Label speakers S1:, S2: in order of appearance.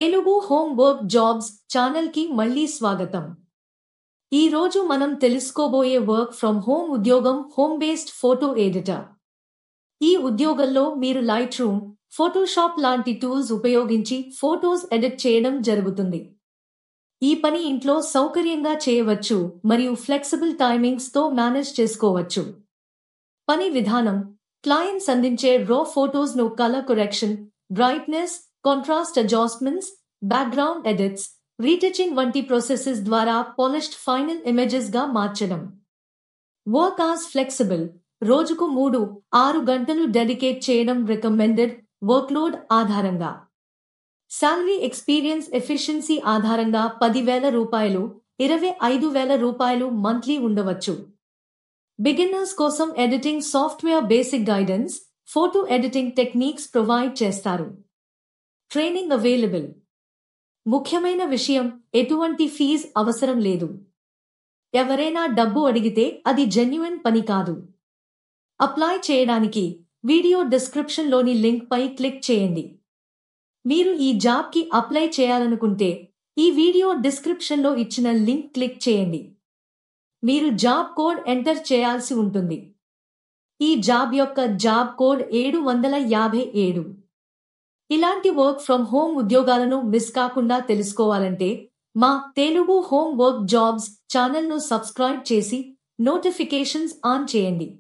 S1: Telugu home work jobs ఛానల్కి మళ్ళీ స్వాగతం. ఈ రోజు మనం తెలుసుకోబోయే వర్క్ ఫ్రమ్ హోమ్ ఉద్యోగం హోమ్ బేస్డ్ ఫోటో ఎడిటర్. ఈ ఉద్యోగంలో మీరు లైట్ రూమ్, ఫోటోషాప్ లాంటి టూల్స్ ఉపయోగించి ఫోటోస్ ఎడిట్ చేయడం జరుగుతుంది. ఈ పని ఇంట్లో సౌకర్యంగా చేయవచ్చు మరియు ఫ్లెక్సిబుల్ టైమింగ్స్ తో మేనేజ్ చేసుకోవచ్చు. పని విధానం: క్లయింట్స్ అందించే రా ఫోటోస్ ను colour correction, brightness, contrast adjustments, background edits, retouching వంటి ప్రాసెసెస్ ద్వారా పాలిష్డ్ ఫైనల్ ఇమేజెస్ గా మార్చడం. వర్క్ అవర్స్ ఫ్లెక్సిబుల్, రోజుకు 3-6 గంటలు డెడికేట్ చేయడం రికమెండెడ్, వర్క్లోడ్ ఆధారంగా. శాలరీ ఎక్స్పీరియన్స్ ఎఫిషియన్సీ ఆధారంగా 10,000 రూపాయలు, 25,000 రూపాయలు మంత్లీ ఉండవచ్చు. బిగినర్స్ కోసం editing software basic guidance, photo editing techniques provide చేస్తారు. Training available. ముఖ్యమైన విషయం: ఎటువంటి ఫీజు అవసరం లేదు. ఎవరైనా డబ్బు అడిగితే అది జెన్యున్ పని కాదు. అప్లై చేయడానికి వీడియో డిస్క్రిప్షన్ లోని లింక్ పై క్లిక్ చేయండి. మీరు ఈ జాబ్ కి అప్లై చేయాలనుకుంటే ఈ వీడియో డిస్క్రిప్షన్ లో ఇచ్చిన లింక్ క్లిక్ చేయండి. మీరు జాబ్ కోడ్ ఎంటర్ చేయాల్సి ఉంటుంది. ఈ జాబ్ యొక్క జాబ్ కోడ్ 757. ఇలాంటి వర్క్ ఫ్రమ్ హోమ్ ఉద్యోగాలను మిస్ కాకుండా తెలుసుకోవాలంటే మా తెలుగు హోమ్ వర్క్ జాబ్స్ ఛానల్ను సబ్స్క్రైబ్ చేసి నోటిఫికేషన్స్ ఆన్ చేయండి.